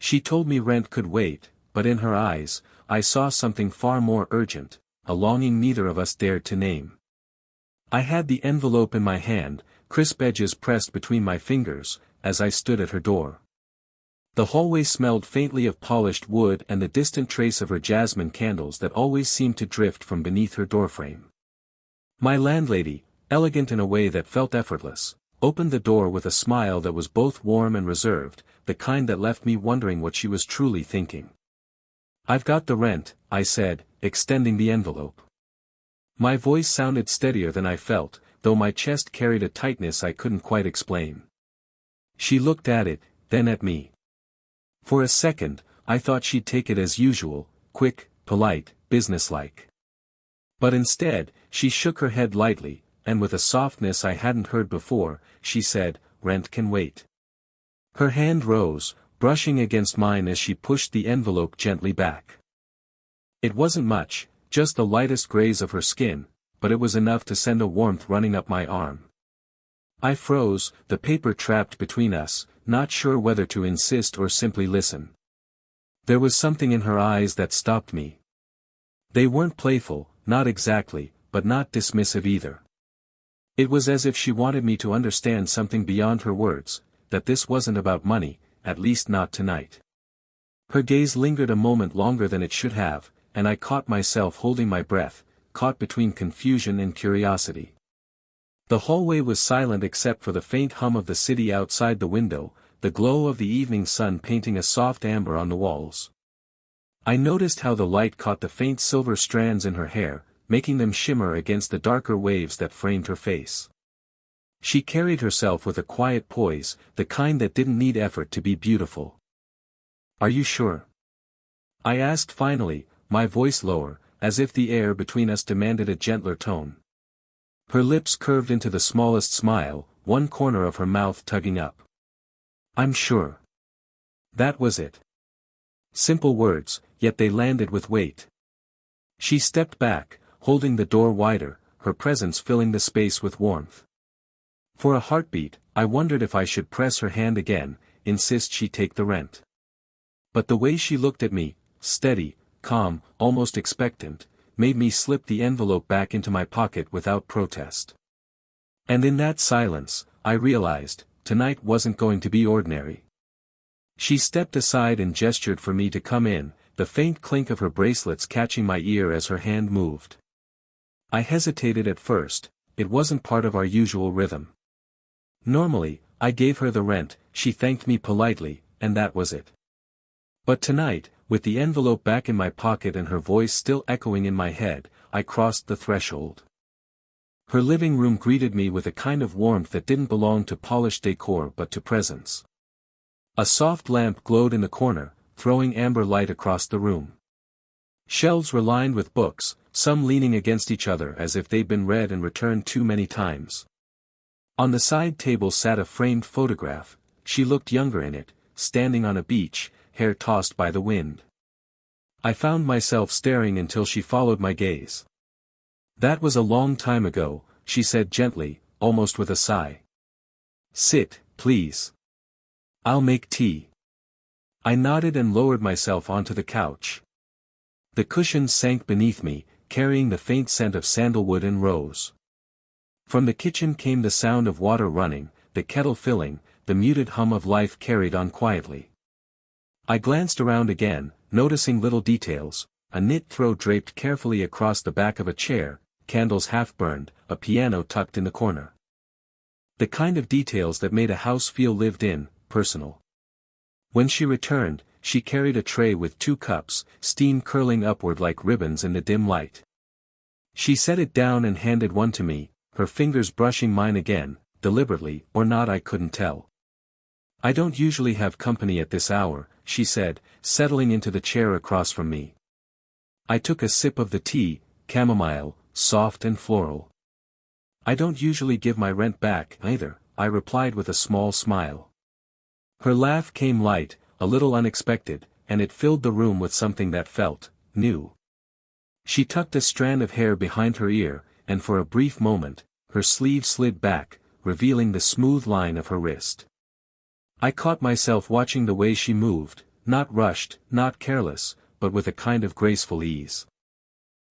She told me rent could wait, but in her eyes, I saw something far more urgent, a longing neither of us dared to name. I had the envelope in my hand, crisp edges pressed between my fingers, as I stood at her door. The hallway smelled faintly of polished wood and the distant trace of her jasmine candles that always seemed to drift from beneath her doorframe. My landlady, elegant in a way that felt effortless, opened the door with a smile that was both warm and reserved, the kind that left me wondering what she was truly thinking. "I've got the rent," I said, extending the envelope. My voice sounded steadier than I felt, though my chest carried a tightness I couldn't quite explain. She looked at it, then at me. For a second, I thought she'd take it as usual, quick, polite, businesslike. But instead, she shook her head lightly, and with a softness I hadn't heard before, she said, "Rent can wait." Her hand rose, brushing against mine as she pushed the envelope gently back. It wasn't much, just the lightest graze of her skin, but it was enough to send a warmth running up my arm. I froze, the paper trapped between us, not sure whether to insist or simply listen. There was something in her eyes that stopped me. They weren't playful, not exactly, but not dismissive either. It was as if she wanted me to understand something beyond her words, that this wasn't about money, at least not tonight. Her gaze lingered a moment longer than it should have, and I caught myself holding my breath, caught between confusion and curiosity. The hallway was silent except for the faint hum of the city outside the window, the glow of the evening sun painting a soft amber on the walls. I noticed how the light caught the faint silver strands in her hair, making them shimmer against the darker waves that framed her face. She carried herself with a quiet poise, the kind that didn't need effort to be beautiful. "Are you sure?" I asked finally, my voice lower, as if the air between us demanded a gentler tone. Her lips curved into the smallest smile, one corner of her mouth tugging up. "I'm sure." That was it. Simple words, yet they landed with weight. She stepped back, holding the door wider, her presence filling the space with warmth. For a heartbeat, I wondered if I should press her hand again, insist she take the rent. But the way she looked at me, steady, calm, almost expectant, made me slip the envelope back into my pocket without protest. And in that silence, I realized, tonight wasn't going to be ordinary. She stepped aside and gestured for me to come in, the faint clink of her bracelets catching my ear as her hand moved. I hesitated at first, it wasn't part of our usual rhythm. Normally, I gave her the rent, she thanked me politely, and that was it. But tonight, with the envelope back in my pocket and her voice still echoing in my head, I crossed the threshold. Her living room greeted me with a kind of warmth that didn't belong to polished decor but to presence. A soft lamp glowed in the corner, throwing amber light across the room. Shelves were lined with books, some leaning against each other as if they'd been read and returned too many times. On the side table sat a framed photograph. She looked younger in it, standing on a beach, hair tossed by the wind. I found myself staring until she followed my gaze. "That was a long time ago," she said gently, almost with a sigh. "Sit, please. I'll make tea." I nodded and lowered myself onto the couch. The cushions sank beneath me, carrying the faint scent of sandalwood and rose. From the kitchen came the sound of water running, the kettle filling, the muted hum of life carried on quietly. I glanced around again, noticing little details, a knit throw draped carefully across the back of a chair, candles half burned, a piano tucked in the corner. The kind of details that made a house feel lived in, personal. When she returned, she carried a tray with 2 cups, steam curling upward like ribbons in the dim light. She set it down and handed one to me, her fingers brushing mine again, deliberately or not I couldn't tell. "I don't usually have company at this hour," she said, settling into the chair across from me. I took a sip of the tea, chamomile, soft and floral. "I don't usually give my rent back, either," I replied with a small smile. Her laugh came light, a little unexpected, and it filled the room with something that felt new. She tucked a strand of hair behind her ear, and for a brief moment, her sleeve slid back, revealing the smooth line of her wrist. I caught myself watching the way she moved, not rushed, not careless, but with a kind of graceful ease.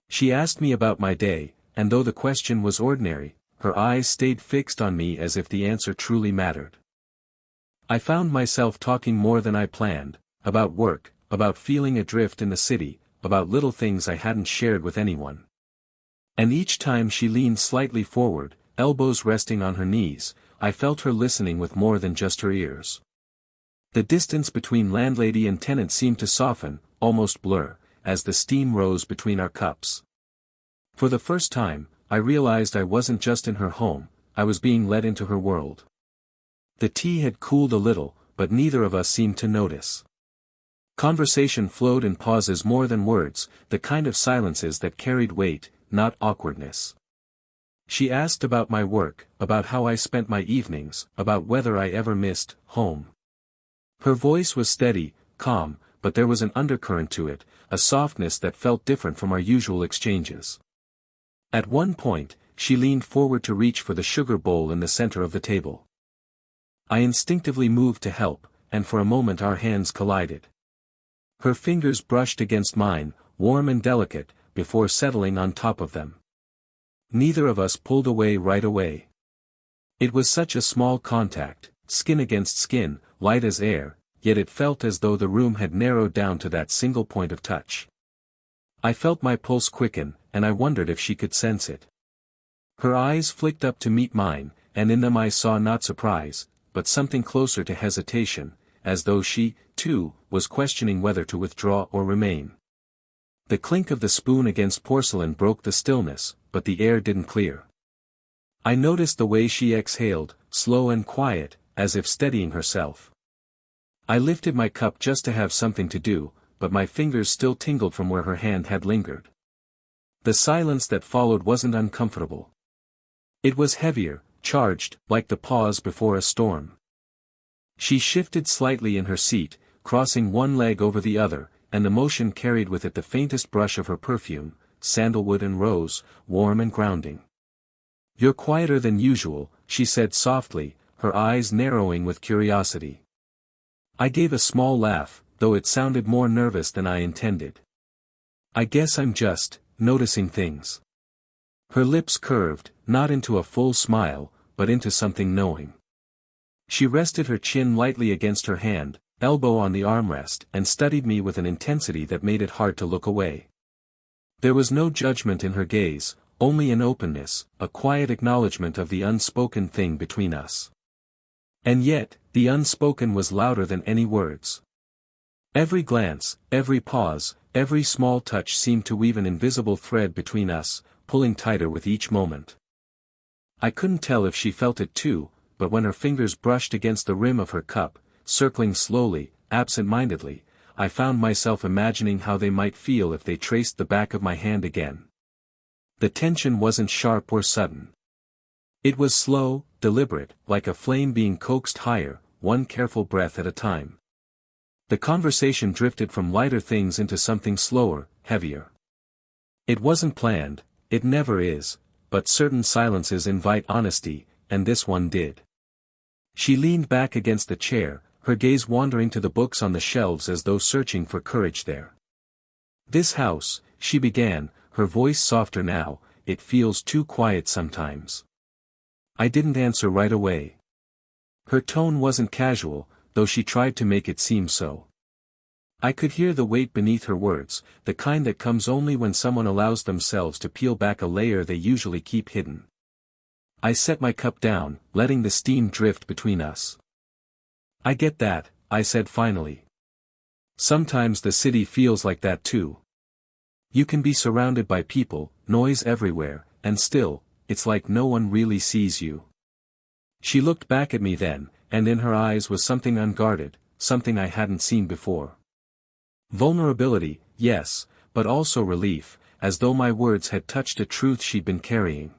She asked me about my day, and though the question was ordinary, her eyes stayed fixed on me as if the answer truly mattered. I found myself talking more than I planned, about work, about feeling adrift in the city, about little things I hadn't shared with anyone. And each time she leaned slightly forward, elbows resting on her knees, I felt her listening with more than just her ears. The distance between landlady and tenant seemed to soften, almost blur, as the steam rose between our cups. For the first time, I realized I wasn't just in her home, I was being led into her world. The tea had cooled a little, but neither of us seemed to notice. Conversation flowed in pauses more than words, the kind of silences that carried weight, not awkwardness. She asked about my work, about how I spent my evenings, about whether I ever missed home. Her voice was steady, calm, but there was an undercurrent to it, a softness that felt different from our usual exchanges. At one point, she leaned forward to reach for the sugar bowl in the center of the table. I instinctively moved to help, and for a moment our hands collided. Her fingers brushed against mine, warm and delicate, before settling on top of them. Neither of us pulled away right away. It was such a small contact, skin against skin, light as air, yet it felt as though the room had narrowed down to that single point of touch. I felt my pulse quicken, and I wondered if she could sense it. Her eyes flicked up to meet mine, and in them I saw not surprise, but something closer to hesitation, as though she, too, was questioning whether to withdraw or remain. The clink of the spoon against porcelain broke the stillness, but the air didn't clear. I noticed the way she exhaled, slow and quiet, as if steadying herself. I lifted my cup just to have something to do, but my fingers still tingled from where her hand had lingered. The silence that followed wasn't uncomfortable. It was heavier, charged, like the pause before a storm. She shifted slightly in her seat, crossing one leg over the other, and the motion carried with it the faintest brush of her perfume, sandalwood and rose, warm and grounding. "You're quieter than usual," she said softly, her eyes narrowing with curiosity. I gave a small laugh, though it sounded more nervous than I intended. "I guess I'm just noticing things." Her lips curved, not into a full smile, but into something knowing. She rested her chin lightly against her hand, elbow on the armrest, and studied me with an intensity that made it hard to look away. There was no judgment in her gaze, only an openness, a quiet acknowledgement of the unspoken thing between us. And yet, the unspoken was louder than any words. Every glance, every pause, every small touch seemed to weave an invisible thread between us, pulling tighter with each moment. I couldn't tell if she felt it too, but when her fingers brushed against the rim of her cup, circling slowly, absent-mindedly, I found myself imagining how they might feel if they traced the back of my hand again. The tension wasn't sharp or sudden. It was slow, deliberate, like a flame being coaxed higher, one careful breath at a time. The conversation drifted from lighter things into something slower, heavier. It wasn't planned, it never is, but certain silences invite honesty, and this one did. She leaned back against the chair, her gaze wandering to the books on the shelves as though searching for courage there. "This house," she began, her voice softer now, "it feels too quiet sometimes." I didn't answer right away. Her tone wasn't casual, though she tried to make it seem so. I could hear the weight beneath her words, the kind that comes only when someone allows themselves to peel back a layer they usually keep hidden. I set my cup down, letting the steam drift between us. "I get that," I said finally. "Sometimes the city feels like that too. You can be surrounded by people, noise everywhere, and still, it's like no one really sees you." She looked back at me then, and in her eyes was something unguarded, something I hadn't seen before. Vulnerability, yes, but also relief, as though my words had touched a truth she'd been carrying.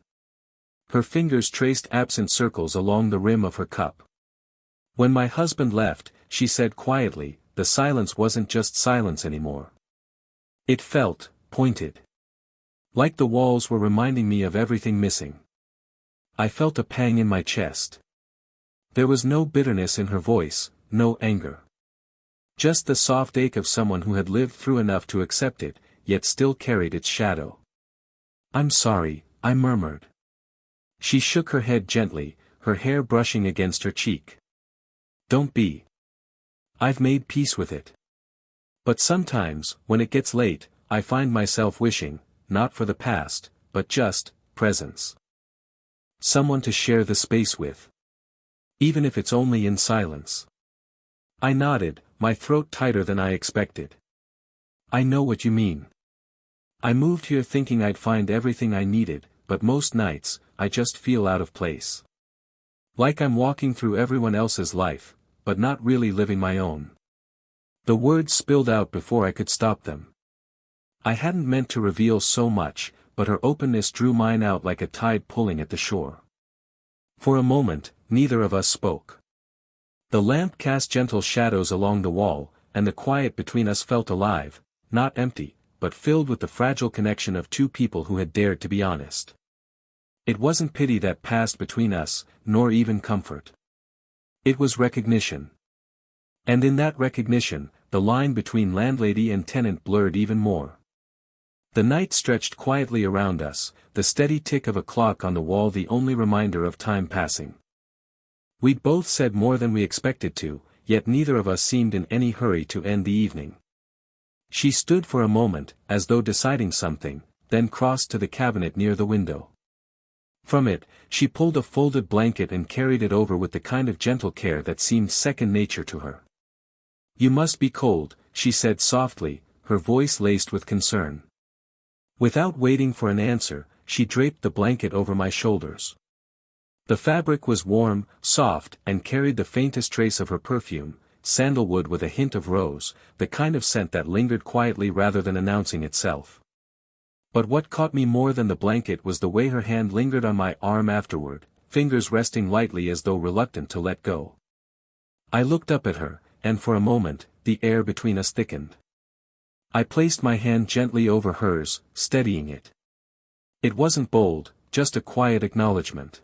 Her fingers traced absent circles along the rim of her cup. "When my husband left," she said quietly, "the silence wasn't just silence anymore. It felt pointed. Like the walls were reminding me of everything missing." I felt a pang in my chest. There was no bitterness in her voice, no anger. Just the soft ache of someone who had lived through enough to accept it, yet still carried its shadow. "I'm sorry," I murmured. She shook her head gently, her hair brushing against her cheek. "Don't be. I've made peace with it. But sometimes, when it gets late, I find myself wishing, not for the past, but just, presence. Someone to share the space with. Even if it's only in silence." I nodded, my throat tighter than I expected. "I know what you mean. I moved here thinking I'd find everything I needed, but most nights, I just feel out of place. Like I'm walking through everyone else's life, but not really living my own." The words spilled out before I could stop them. I hadn't meant to reveal so much, but her openness drew mine out like a tide pulling at the shore. For a moment, neither of us spoke. The lamp cast gentle shadows along the wall, and the quiet between us felt alive, not empty, but filled with the fragile connection of two people who had dared to be honest. It wasn't pity that passed between us, nor even comfort. It was recognition. And in that recognition, the line between landlady and tenant blurred even more. The night stretched quietly around us, the steady tick of a clock on the wall the only reminder of time passing. We'd both said more than we expected to, yet neither of us seemed in any hurry to end the evening. She stood for a moment, as though deciding something, then crossed to the cabinet near the window. From it, she pulled a folded blanket and carried it over with the kind of gentle care that seemed second nature to her. "You must be cold," she said softly, her voice laced with concern. Without waiting for an answer, she draped the blanket over my shoulders. The fabric was warm, soft, and carried the faintest trace of her perfume, sandalwood with a hint of rose, the kind of scent that lingered quietly rather than announcing itself. But what caught me more than the blanket was the way her hand lingered on my arm afterward, fingers resting lightly as though reluctant to let go. I looked up at her, and for a moment, the air between us thickened. I placed my hand gently over hers, steadying it. It wasn't bold, just a quiet acknowledgement.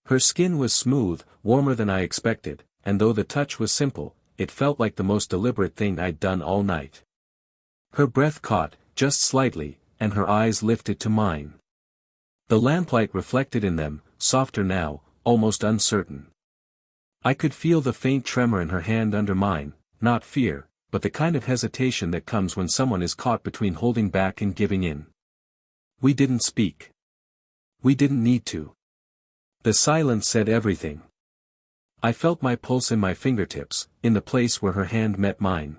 Her skin was smooth, warmer than I expected, and though the touch was simple, it felt like the most deliberate thing I'd done all night. Her breath caught, just slightly, and her eyes lifted to mine. The lamplight reflected in them, softer now, almost uncertain. I could feel the faint tremor in her hand under mine, not fear, but the kind of hesitation that comes when someone is caught between holding back and giving in. We didn't speak. We didn't need to. The silence said everything. I felt my pulse in my fingertips, in the place where her hand met mine.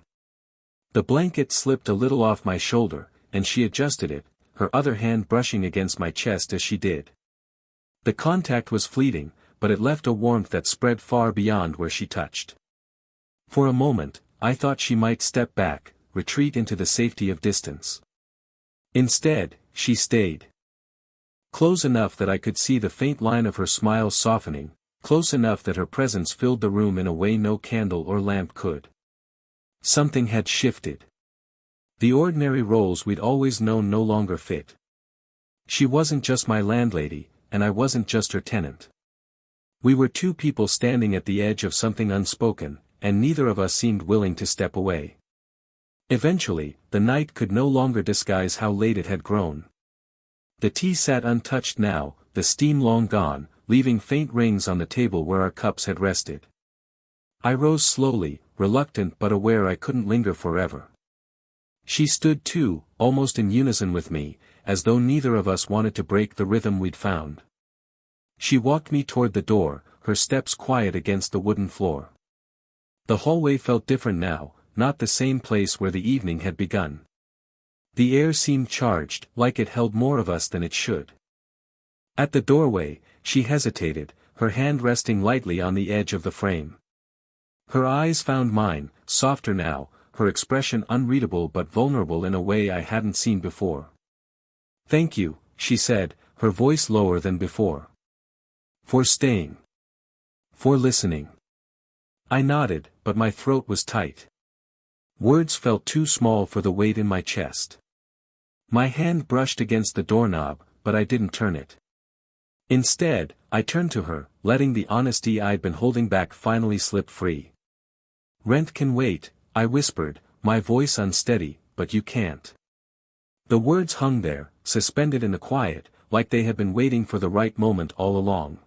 The blanket slipped a little off my shoulder, and she adjusted it, her other hand brushing against my chest as she did. The contact was fleeting, but it left a warmth that spread far beyond where she touched. For a moment, I thought she might step back, retreat into the safety of distance. Instead, she stayed. Close enough that I could see the faint line of her smile softening, close enough that her presence filled the room in a way no candle or lamp could. Something had shifted. The ordinary roles we'd always known no longer fit. She wasn't just my landlady, and I wasn't just her tenant. We were two people standing at the edge of something unspoken, and neither of us seemed willing to step away. Eventually, the night could no longer disguise how late it had grown. The tea sat untouched now, the steam long gone, leaving faint rings on the table where our cups had rested. I rose slowly, reluctant but aware I couldn't linger forever. She stood too, almost in unison with me, as though neither of us wanted to break the rhythm we'd found. She walked me toward the door, her steps quiet against the wooden floor. The hallway felt different now, not the same place where the evening had begun. The air seemed charged, like it held more of us than it should. At the doorway, she hesitated, her hand resting lightly on the edge of the frame. Her eyes found mine, softer now, her expression unreadable but vulnerable in a way I hadn't seen before. "Thank you," she said, her voice lower than before. "For staying. For listening." I nodded, but my throat was tight. Words felt too small for the weight in my chest. My hand brushed against the doorknob, but I didn't turn it. Instead, I turned to her, letting the honesty I'd been holding back finally slip free. "Rent can wait," I whispered, my voice unsteady, but you can't. The words hung there, suspended in the quiet, like they had been waiting for the right moment all along.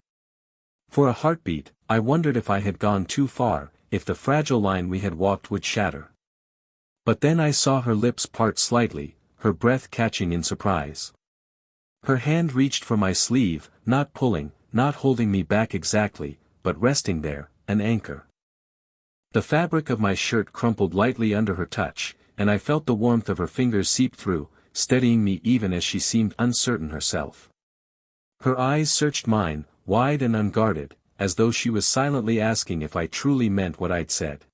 For a heartbeat, I wondered if I had gone too far, if the fragile line we had walked would shatter. But then I saw her lips part slightly, her breath catching in surprise. Her hand reached for my sleeve, not pulling, not holding me back exactly, but resting there, an anchor. The fabric of my shirt crumpled lightly under her touch, and I felt the warmth of her fingers seep through, steadying me even as she seemed uncertain herself. Her eyes searched mine, wide and unguarded, as though she was silently asking if I truly meant what I'd said.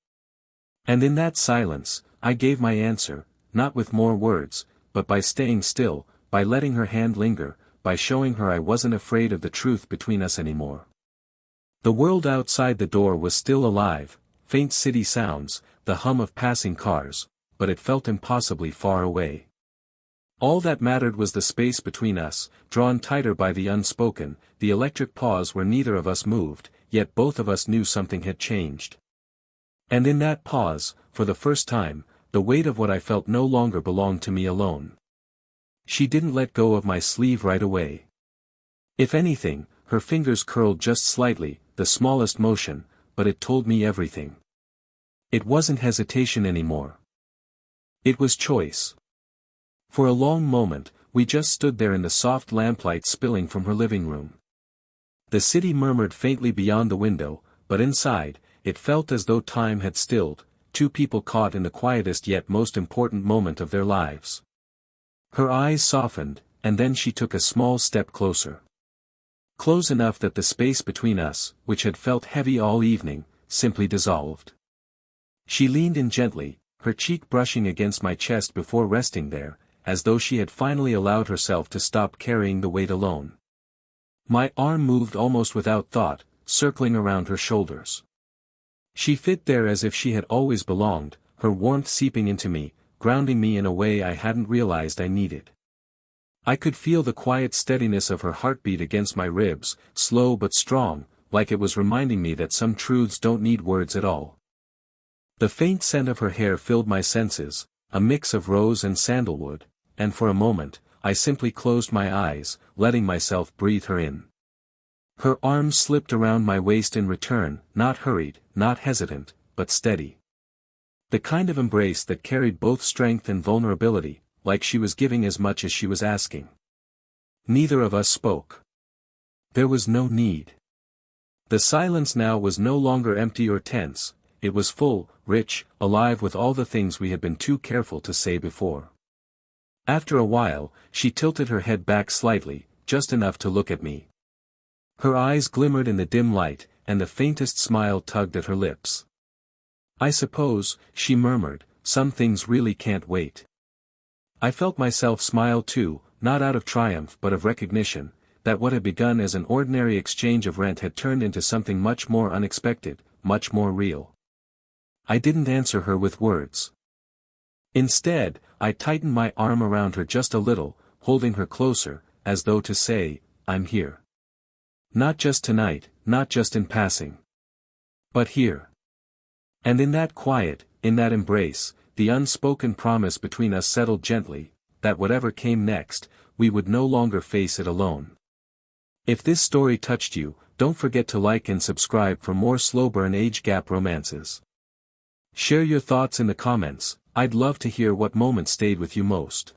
And in that silence, I gave my answer, not with more words, but by staying still, by letting her hand linger, by showing her I wasn't afraid of the truth between us anymore. The world outside the door was still alive, faint city sounds, the hum of passing cars, but it felt impossibly far away. All that mattered was the space between us, drawn tighter by the unspoken, the electric pause where neither of us moved, yet both of us knew something had changed. And in that pause, for the first time, the weight of what I felt no longer belonged to me alone. She didn't let go of my sleeve right away. If anything, her fingers curled just slightly, the smallest motion, but it told me everything. It wasn't hesitation anymore. It was choice. For a long moment, we just stood there in the soft lamplight spilling from her living room. The city murmured faintly beyond the window, but inside, it felt as though time had stilled, two people caught in the quietest yet most important moment of their lives. Her eyes softened, and then she took a small step closer. Close enough that the space between us, which had felt heavy all evening, simply dissolved. She leaned in gently, her cheek brushing against my chest before resting there, as though she had finally allowed herself to stop carrying the weight alone. My arm moved almost without thought, circling around her shoulders. She fit there as if she had always belonged, her warmth seeping into me, grounding me in a way I hadn't realized I needed. I could feel the quiet steadiness of her heartbeat against my ribs, slow but strong, like it was reminding me that some truths don't need words at all. The faint scent of her hair filled my senses, a mix of rose and sandalwood, and for a moment, I simply closed my eyes, letting myself breathe her in. Her arms slipped around my waist in return, not hurried, not hesitant, but steady. The kind of embrace that carried both strength and vulnerability, like she was giving as much as she was asking. Neither of us spoke. There was no need. The silence now was no longer empty or tense, it was full, rich, alive with all the things we had been too careful to say before. After a while, she tilted her head back slightly, just enough to look at me. Her eyes glimmered in the dim light, and the faintest smile tugged at her lips. I suppose, she murmured, some things really can't wait. I felt myself smile too, not out of triumph but of recognition, that what had begun as an ordinary exchange of rent had turned into something much more unexpected, much more real. I didn't answer her with words. Instead, I tightened my arm around her just a little, holding her closer, as though to say, I'm here. Not just tonight, not just in passing. But here. And in that quiet, in that embrace, the unspoken promise between us settled gently, that whatever came next, we would no longer face it alone. If this story touched you, don't forget to like and subscribe for more slow burn age gap romances. Share your thoughts in the comments, I'd love to hear what moment stayed with you most.